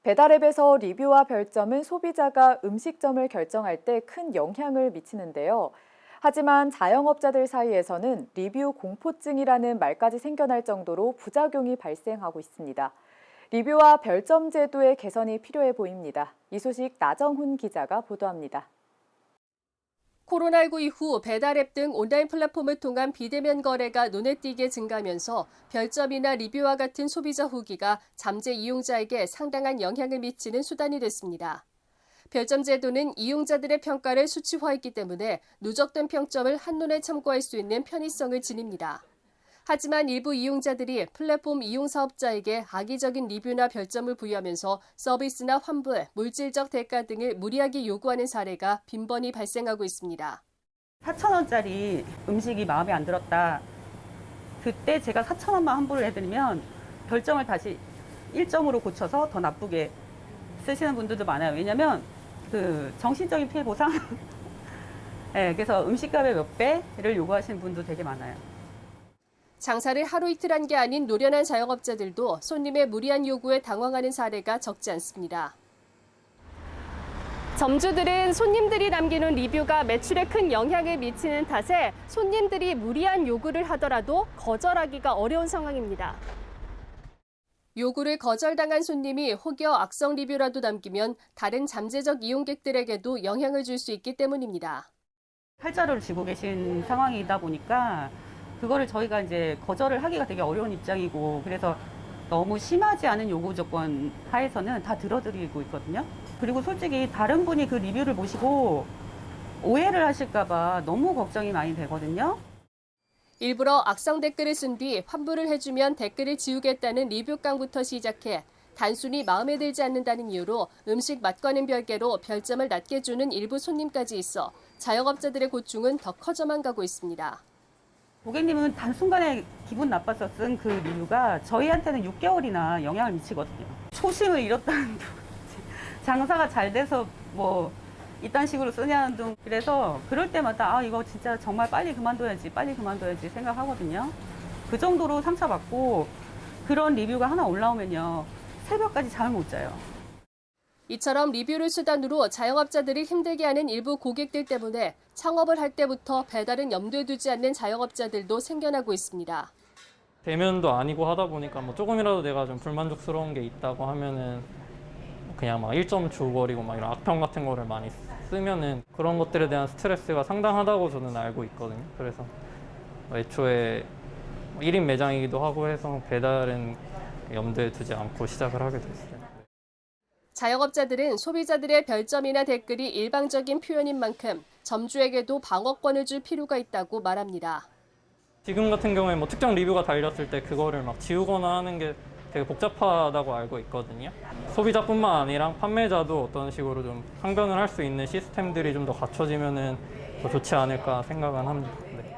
배달앱에서 리뷰와 별점은 소비자가 음식점을 결정할 때 큰 영향을 미치는데요. 하지만 자영업자들 사이에서는 리뷰 공포증이라는 말까지 생겨날 정도로 부작용이 발생하고 있습니다. 리뷰와 별점 제도의 개선이 필요해 보입니다. 이 소식 나정훈 기자가 보도합니다. 코로나19 이후 배달앱 등 온라인 플랫폼을 통한 비대면 거래가 눈에 띄게 증가하면서 별점이나 리뷰와 같은 소비자 후기가 잠재 이용자에게 상당한 영향을 미치는 수단이 됐습니다. 별점 제도는 이용자들의 평가를 수치화했기 때문에 누적된 평점을 한눈에 참고할 수 있는 편의성을 지닙니다. 하지만 일부 이용자들이 플랫폼 이용 사업자에게 악의적인 리뷰나 별점을 부여하면서 서비스나 환불, 물질적 대가 등을 무리하게 요구하는 사례가 빈번히 발생하고 있습니다. 4,000원짜리 음식이 마음에 안 들었다. 그때 제가 4,000원만 환불을 해드리면 별점을 다시 1점으로 고쳐서 더 나쁘게 쓰시는 분들도 많아요. 왜냐면 그 정신적인 피해 보상? 네, 그래서 음식값의 몇 배를 요구하시는 분도 되게 많아요. 장사를 하루 이틀 한 게 아닌 노련한 자영업자들도 손님의 무리한 요구에 당황하는 사례가 적지 않습니다. 점주들은 손님들이 남기는 리뷰가 매출에 큰 영향을 미치는 탓에 손님들이 무리한 요구를 하더라도 거절하기가 어려운 상황입니다. 요구를 거절당한 손님이 혹여 악성 리뷰라도 남기면 다른 잠재적 이용객들에게도 영향을 줄 수 있기 때문입니다. 팔자를 쥐고 계신 상황이다 보니까 그거를 저희가 이제 거절을 하기가 되게 어려운 입장이고, 그래서 너무 심하지 않은 요구 조건 하에서는 다 들어드리고 있거든요. 그리고 솔직히 다른 분이 그 리뷰를 보시고 오해를 하실까봐 너무 걱정이 많이 되거든요. 일부러 악성 댓글을 쓴 뒤 환불을 해주면 댓글을 지우겠다는 리뷰깡부터 시작해 단순히 마음에 들지 않는다는 이유로 음식 맛과는 별개로 별점을 낮게 주는 일부 손님까지 있어 자영업자들의 고충은 더 커져만 가고 있습니다. 고객님은 단순간에 기분 나빠서 쓴 그 리뷰가 저희한테는 6개월이나 영향을 미치거든요. 초심을 잃었다는 둥, 장사가 잘 돼서 뭐 이딴 식으로 쓰냐는 둥. 그래서 그럴 때마다 아 이거 진짜 정말 빨리 그만둬야지 생각하거든요. 그 정도로 상처받고 그런 리뷰가 하나 올라오면요 새벽까지 잠을 못 자요. 이처럼 리뷰를 수단으로 자영업자들을 힘들게 하는 일부 고객들 때문에 창업을 할 때부터 배달은 염두에 두지 않는 자영업자들도 생겨나고 있습니다. 대면도 아니고 하다 보니까 뭐 조금이라도 내가 좀 불만족스러운 게 있다고 하면은 그냥 막 1점 주고버리고 막 이런 악평 같은 거를 많이 쓰면은 그런 것들에 대한 스트레스가 상당하다고 저는 알고 있거든요. 그래서 애초에 1인 매장이기도 하고 해서 배달은 염두에 두지 않고 시작을 하게 됐어요. 자영업자들은 소비자들의 별점이나 댓글이 일방적인 표현인 만큼 점주에게도 방어권을 줄 필요가 있다고 말합니다. 지금 같은 경우에 뭐 특정 리뷰가 달렸을 때 그거를 막 지우거나 하는 게 되게 복잡하다고 알고 있거든요. 소비자뿐만 아니라 판매자도 어떤 식으로 좀 항변을 할 수 있는 시스템들이 좀 더 갖춰지면은 더 좋지 않을까 생각은 합니다. 네.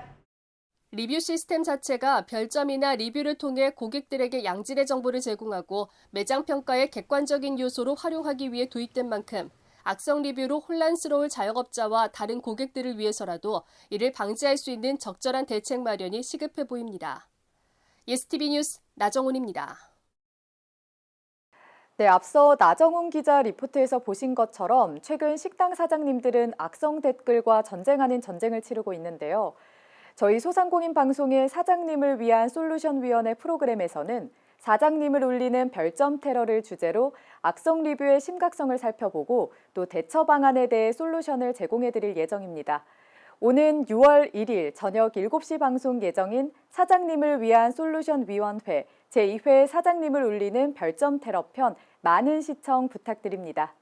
리뷰 시스템 자체가 별점이나 리뷰를 통해 고객들에게 양질의 정보를 제공하고 매장 평가의 객관적인 요소로 활용하기 위해 도입된 만큼 악성 리뷰로 혼란스러울 자영업자와 다른 고객들을 위해서라도 이를 방지할 수 있는 적절한 대책 마련이 시급해 보입니다. 예스티비 뉴스 나정훈입니다. 네, 앞서 나정훈 기자 리포트에서 보신 것처럼 최근 식당 사장님들은 악성 댓글과 전쟁하는 전쟁을 치르고 있는데요. 저희 소상공인 방송의 사장님을 위한 솔루션위원회 프로그램에서는 사장님을 울리는 별점 테러를 주제로 악성 리뷰의 심각성을 살펴보고 또 대처 방안에 대해 솔루션을 제공해드릴 예정입니다. 오는 6월 1일 저녁 7시 방송 예정인 사장님을 위한 솔루션위원회 제2회 사장님을 울리는 별점 테러 편 많은 시청 부탁드립니다.